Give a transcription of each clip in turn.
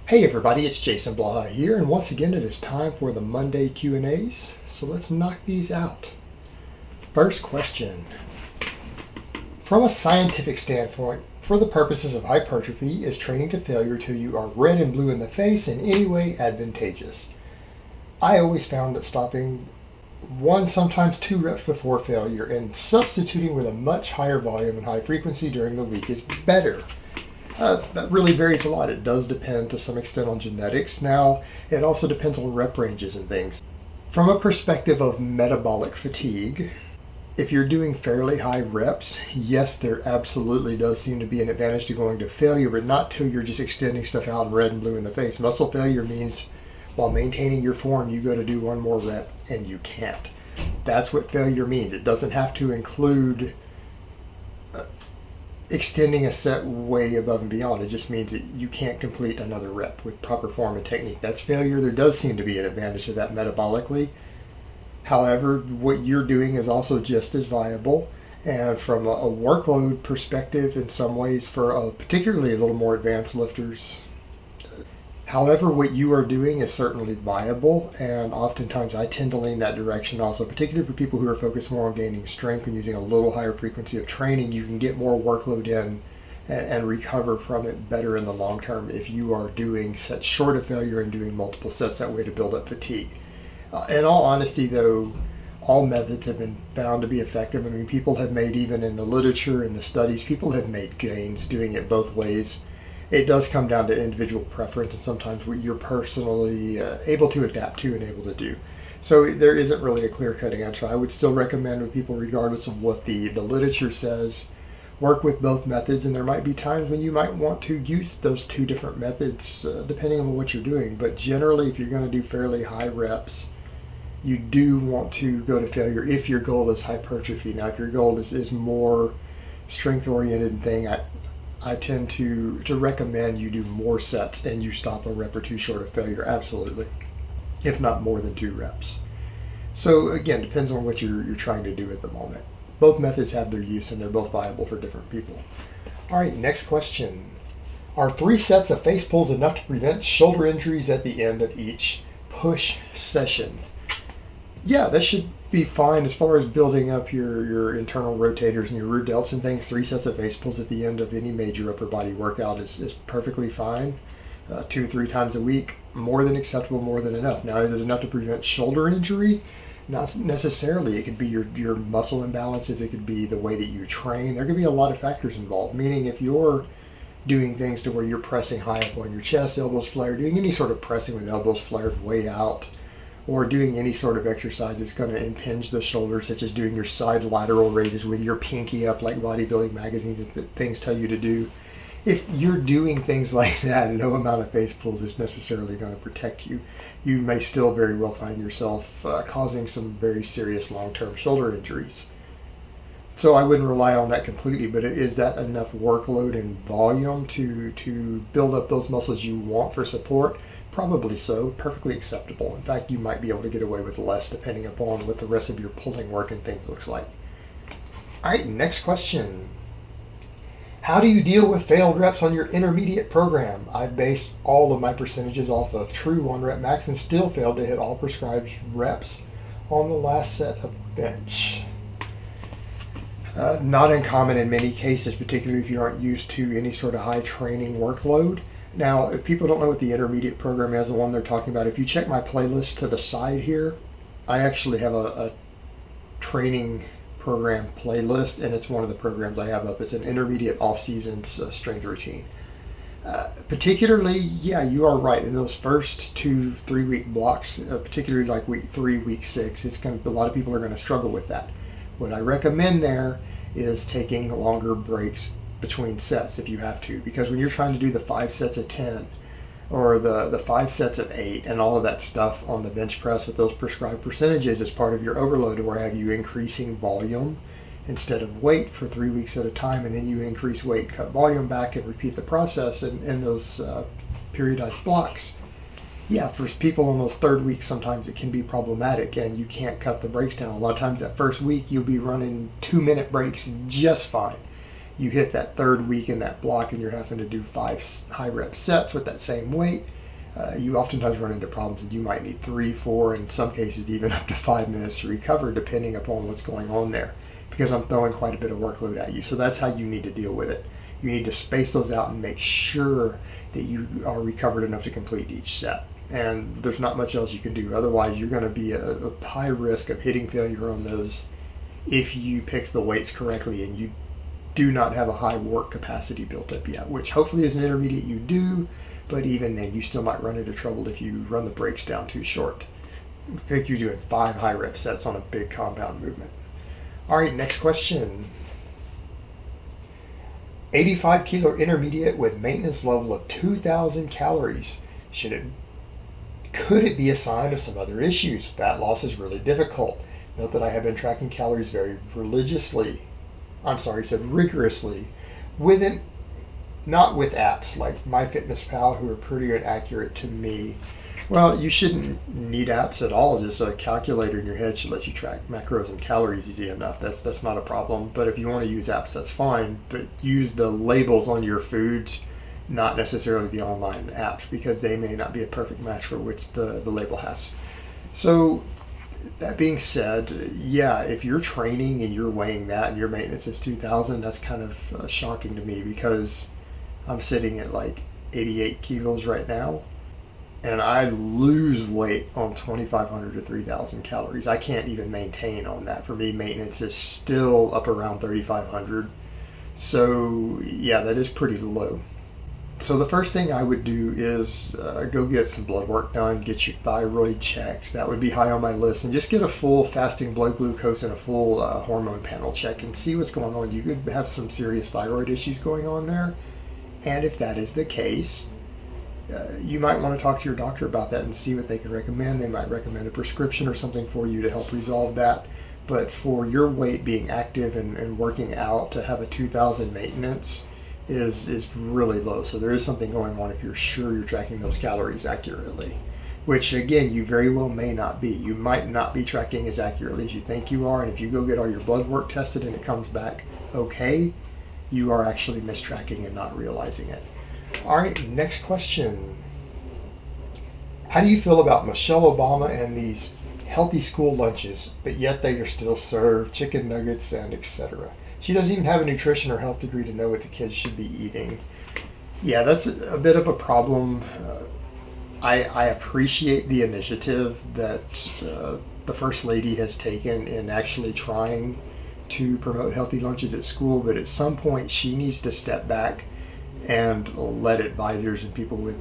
Hey everybody, it's Jason Blaha here, and once again it is time for the Monday Q&As, so let's knock these out. First question. From a scientific standpoint, for the purposes of hypertrophy, is training to failure till you are red and blue in the face in any way advantageous? I always found that stopping 1, sometimes 2 reps before failure and substituting with a much higher volume and high frequency during the week is better. That really varies a lot. It does depend to some extent on genetics. Now, it also depends on rep ranges and things. From a perspective of metabolic fatigue, if you're doing fairly high reps, yes, there absolutely does seem to be an advantage to going to failure, but not till you're just extending stuff out in red and blue in the face. Muscle failure means while maintaining your form, you go to do one more rep and you can't. That's what failure means. It doesn't have to include extending a set way above and beyond. It just means that you can't complete another rep with proper form and technique. That's failure. There does seem to be an advantage to that metabolically. However, what you're doing is also just as viable. And from a workload perspective, in some ways, for particularly a little more advanced lifters, however, what you are doing is certainly viable, and oftentimes I tend to lean that direction also, particularly for people who are focused more on gaining strength and using a little higher frequency of training. You can get more workload in and recover from it better in the long term if you are doing sets short of failure and doing multiple sets that way to build up fatigue. In all honesty, though, all methods have been found to be effective. I mean, people have made, even in the literature and the studies, people have made gains doing it both ways. It does come down to individual preference and sometimes what you're personally able to adapt to and able to do. So there isn't really a clear-cut answer. I would still recommend with people, regardless of what the literature says, work with both methods, and there might be times when you might want to use those two different methods depending on what you're doing. But generally, if you're going to do fairly high reps, you do want to go to failure if your goal is hypertrophy. Now, if your goal is more strength-oriented thing, I tend to recommend you do more sets and you stop a rep or two short of failure, absolutely, if not more than 2 reps. So again, depends on what you're trying to do at the moment. Both methods have their use and they're both viable for different people. All right, next question. Are 3 sets of face pulls enough to prevent shoulder injuries at the end of each push session? Yeah, that should be fine as far as building up your internal rotators and your root delts and things. 3 sets of face pulls at the end of any major upper body workout is perfectly fine. 2 or 3 times a week, more than acceptable, more than enough. Now, is it enough to prevent shoulder injury? Not necessarily. It could be your muscle imbalances. It could be the way that you train. There could be a lot of factors involved, meaning if you're doing things to where you're pressing high up on your chest, elbows flared, doing any sort of pressing with elbows flared way out, or doing any sort of exercise that's going to impinge the shoulders, such as doing your side lateral raises with your pinky up like bodybuilding magazines and things tell you to do. If you're doing things like that, no amount of face pulls is necessarily going to protect you. You may still very well find yourself causing some very serious long-term shoulder injuries. So I wouldn't rely on that completely, but is that enough workload and volume to build up those muscles you want for support? Probably so. Perfectly acceptable. In fact, you might be able to get away with less depending upon what the rest of your pulling work and things looks like. All right, next question. How do you deal with failed reps on your intermediate program? I've based all of my percentages off of true 1 rep max and still failed to hit all prescribed reps on the last set of bench. Not uncommon in many cases, particularly if you aren't used to any sort of high training workload. Now, if people don't know what the intermediate program is, the one they're talking about, if you check my playlist to the side here, I actually have a training program playlist, and it's one of the programs I have up. It's an intermediate off-season strength routine. Particularly, yeah, you are right. In those first 2-3 week blocks, particularly like week 3, week 6, a lot of people are going to struggle with that. What I recommend there is taking longer breaks between sets if you have to, because when you're trying to do the 5 sets of 10 or the 5 sets of 8 and all of that stuff on the bench press with those prescribed percentages as part of your overload, or have you increasing volume instead of weight for 3 weeks at a time, and then you increase weight, cut volume back, and repeat the process in those periodized blocks. Yeah, for people in those 3rd weeks, sometimes it can be problematic and you can't cut the breaks down. A lot of times that first week you'll be running 2-minute breaks just fine. You hit that 3rd week in that block and you're having to do 5 high rep sets with that same weight. you oftentimes run into problems and you might need 3, 4, in some cases even up to 5 minutes to recover, depending upon what's going on there, because I'm throwing quite a bit of workload at you. So that's how you need to deal with it. You need to space those out and make sure that you are recovered enough to complete each set. And there's not much else you can do. Otherwise, you're going to be at a high risk of hitting failure on those if you pick the weights correctly and you do not have a high work capacity built up yet, which hopefully as an intermediate you do, but even then you still might run into trouble if you run the breaks down too short. Pick you doing 5 high rep sets on a big compound movement. All right, next question. 85 kilo intermediate with maintenance level of 2,000 calories. Could it be a sign of some other issues? Fat loss is really difficult. Note that I have been tracking calories very rigorously, not with apps like MyFitnessPal, who are pretty inaccurate to me. Well, you shouldn't need apps at all. Just a calculator in your head should let you track macros and calories easy enough. That's not a problem. But if you want to use apps, that's fine. But use the labels on your foods, not necessarily the online apps, because they may not be a perfect match for which the label has. So that being said, yeah, if you're training and you're weighing that and your maintenance is 2,000, that's kind of shocking to me, because I'm sitting at like 88 kilos right now, and I lose weight on 2,500 to 3,000 calories. I can't even maintain on that. For me, maintenance is still up around 3,500. So yeah, that is pretty low. So the first thing I would do is go get some blood work done, get your thyroid checked. That would be high on my list. And just get a full fasting blood glucose and a full hormone panel checked and see what's going on. You could have some serious thyroid issues going on there. And if that is the case, you might want to talk to your doctor about that and see what they can recommend. They might recommend a prescription or something for you to help resolve that. But for your weight, being active and working out, to have a 2,000 maintenance is really low. So there is something going on if you're sure you're tracking those calories accurately, which again, you very well may not be. You might not be tracking as accurately as you think you are, and if you go get all your blood work tested and it comes back okay, you are actually mistracking and not realizing it. All right, next question. How do you feel about Michele Obama and these healthy school lunches, but yet they are still served chicken nuggets and etc.? She doesn't even have a nutrition or health degree to know what the kids should be eating. Yeah, that's a bit of a problem. I appreciate the initiative that the First Lady has taken in actually trying to promote healthy lunches at school, but at some point she needs to step back and let advisors and people with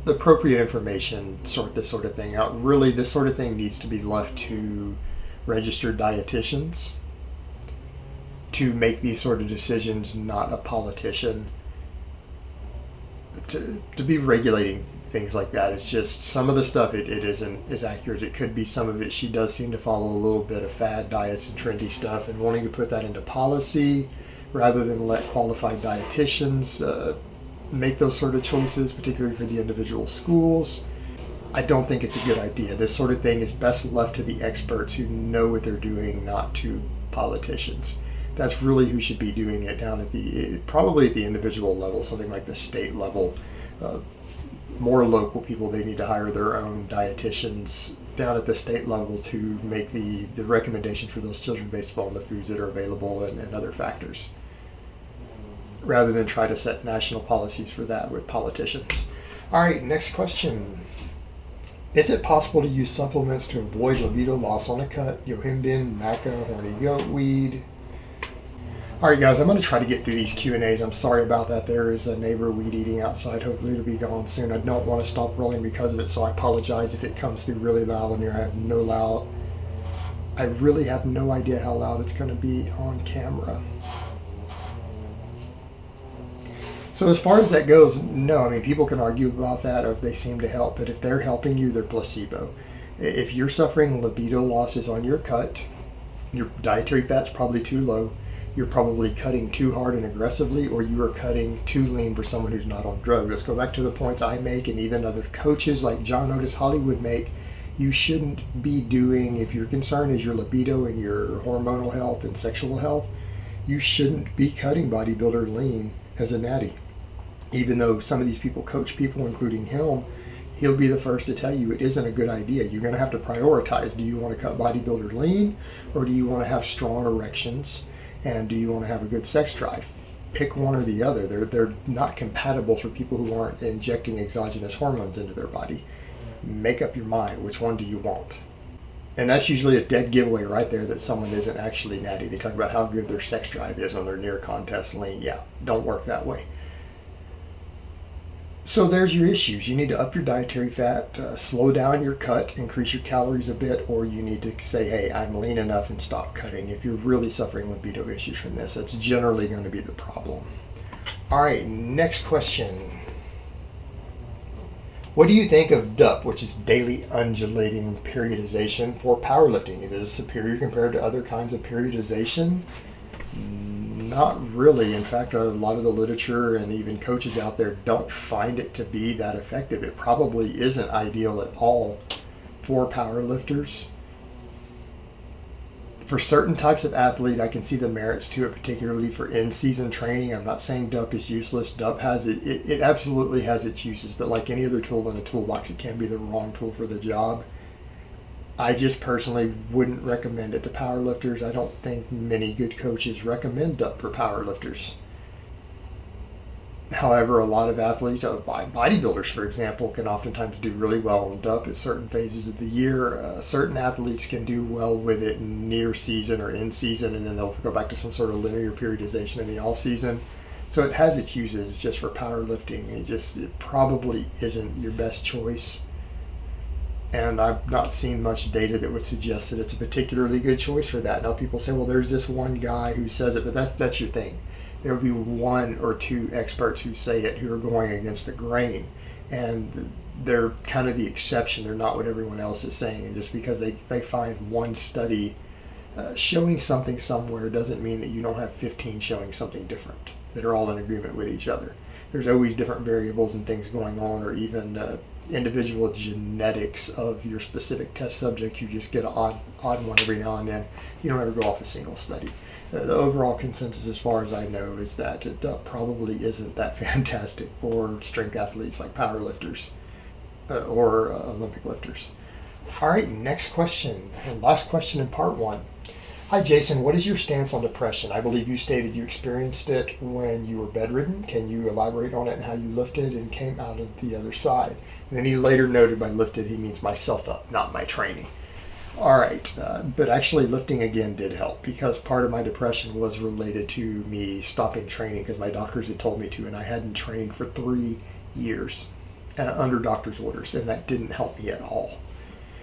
the appropriate information sort this sort of thing out. Really, this sort of thing needs to be left to registered dietitians to make these sort of decisions, not a politician to be regulating things like that. It's just some of the stuff it isn't as accurate as it could be. Some of it she does seem to follow a little bit of fad diets and trendy stuff, and wanting to put that into policy rather than let qualified dietitians make those sort of choices, particularly for the individual schools. I don't think it's a good idea. This sort of thing is best left to the experts who know what they're doing, not to politicians. That's really who should be doing it down at probably at the individual level, something like the state level. More local people, they need to hire their own dietitians down at the state level to make the recommendations for those children based upon the foods that are available and other factors, rather than try to set national policies for that with politicians. All right, next question. Is it possible to use supplements to avoid libido loss on a cut? Yohimbine, MACA, Horny Goat Weed. All right, guys, I'm going to try to get through these Q&As. I'm sorry about that. There is a neighbor weed eating outside. Hopefully it'll be gone soon. I don't want to stop rolling because of it, so I apologize if it comes through really loud in here. I really have no idea how loud it's going to be on camera. So as far as that goes, no. I mean, people can argue about that, or if they seem to help, but if they're helping you, they're placebo. If you're suffering libido losses on your cut, your dietary fat's probably too low, you're probably cutting too hard and aggressively, or you are cutting too lean for someone who's not on drugs. Let's go back to the points I make and even other coaches like John Otis Hollywood make. You shouldn't be doing, if your concern is your libido and your hormonal health and sexual health, you shouldn't be cutting bodybuilder lean as a natty. Even though some of these people coach people, including him, he'll be the first to tell you it isn't a good idea. You're going to have to prioritize. Do you want to cut bodybuilder lean, or do you want to have strong erections, and do you want to have a good sex drive? Pick one or the other. They're not compatible for people who aren't injecting exogenous hormones into their body. Make up your mind. Which one do you want? And that's usually a dead giveaway right there that someone isn't actually natty. They talk about how good their sex drive is on their near contest lean. Yeah, don't work that way. So there's your issues. You need to up your dietary fat, slow down your cut, increase your calories a bit, or you need to say, hey, I'm lean enough and stop cutting. If you're really suffering libido issues from this, that's generally going to be the problem. All right, next question. What do you think of DUP, which is daily undulating periodization for powerlifting? Is it superior compared to other kinds of periodization? Not really. In fact, a lot of the literature and even coaches out there don't find it to be that effective. It probably isn't ideal at all for powerlifters. For certain types of athlete, I can see the merits to it, particularly for in-season training. I'm not saying DUP is useless. DUP has it absolutely has its uses, but like any other tool in a toolbox, it can be the wrong tool for the job. I just personally wouldn't recommend it to powerlifters. I don't think many good coaches recommend DUP for powerlifters. However, a lot of athletes, bodybuilders for example, can oftentimes do really well on DUP at certain phases of the year. Certain athletes can do well with it near season or in season, and then they'll go back to some sort of linear periodization in the off season. So it has its uses. It's just for powerlifting. It probably isn't your best choice. And I've not seen much data that would suggest that it's a particularly good choice for that. Now people say, well, there's this one guy who says it, but that's your thing. There will be one or two experts who say it who are going against the grain, and they're kind of the exception. They're not what everyone else is saying, and just because they find one study showing something somewhere doesn't mean that you don't have 15 showing something different that are all in agreement with each other. There's always different variables and things going on, or even individual genetics of your specific test subject. You just get an odd one every now and then. You don't ever go off a single study. The overall consensus, as far as I know, is that it probably isn't that fantastic for strength athletes like powerlifters or Olympic lifters. All right, next question, and last question in part one. Hi, Jason. What is your stance on depression? I believe you stated you experienced it when you were bedridden. Can you elaborate on it and how you lifted and came out of the other side? And then he later noted by lifted, he means myself up, not my training. All right, but actually lifting again did help, because part of my depression was related to me stopping training because my doctors had told me to, and I hadn't trained for 3 years under doctor's orders, and that didn't help me at all.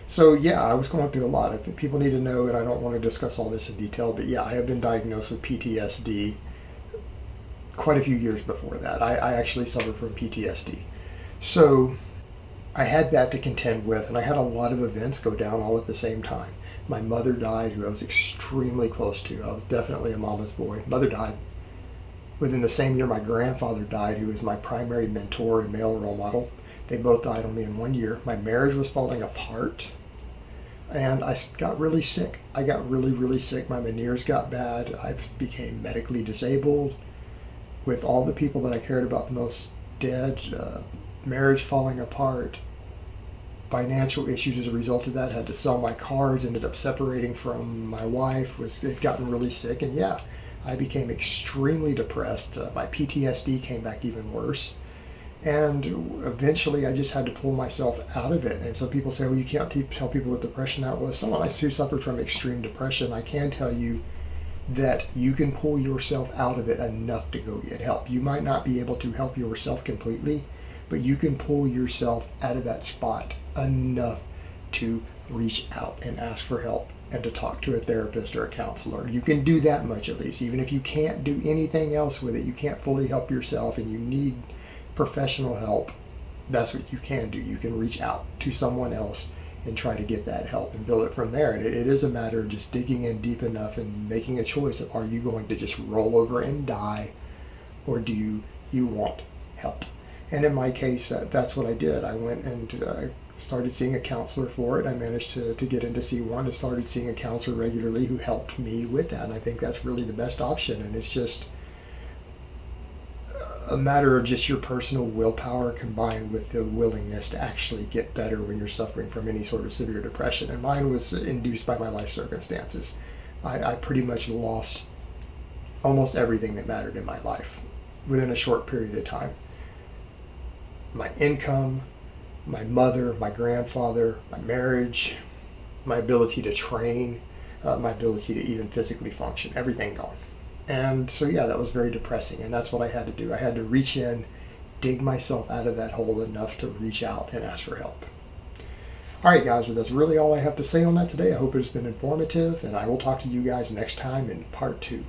So yeah, I was going through a lot. I think people need to know, and I don't want to discuss all this in detail, but yeah, I have been diagnosed with PTSD quite a few years before that. I actually suffered from PTSD. So I had that to contend with, and I had a lot of events go down all at the same time. My mother died, who I was extremely close to. I was definitely a mama's boy. Mother died. Within the same year, my grandfather died, who was my primary mentor and male role model. They both died on me in 1 year. My marriage was falling apart, and I got really sick. I got really, really sick. My veneers got bad. I became medically disabled, with all the people that I cared about the most dead, marriage falling apart, financial issues as a result of that, had to sell my cars, ended up separating from my wife, had gotten really sick, and yeah, I became extremely depressed. My PTSD came back even worse, and eventually I just had to pull myself out of it. And so people say, well, you can't tell people with depression out. Well, someone who suffered from extreme depression, I can tell you that you can pull yourself out of it enough to go get help. You might not be able to help yourself completely, but you can pull yourself out of that spot enough to reach out and ask for help and to talk to a therapist or a counselor. You can do that much at least. Even if you can't do anything else with it, you can't fully help yourself and you need professional help, that's what you can do. You can reach out to someone else and try to get that help and build it from there. And it is a matter of just digging in deep enough and making a choice of, are you going to just roll over and die, or do you want help? And in my case, that's what I did. I went and started seeing a counselor for it. I managed to get into C1 and started seeing a counselor regularly who helped me with that. And I think that's really the best option. And it's just a matter of just your personal willpower combined with the willingness to actually get better when you're suffering from any sort of severe depression. And mine was induced by my life circumstances. I pretty much lost almost everything that mattered in my life within a short period of time. My income, my mother, my grandfather, my marriage, my ability to train, my ability to even physically function, everything gone. And so, yeah, that was very depressing. And that's what I had to do. I had to reach in, dig myself out of that hole enough to reach out and ask for help. All right, guys, well, that's really all I have to say on that today. I hope it's been informative, and I will talk to you guys next time in part 2.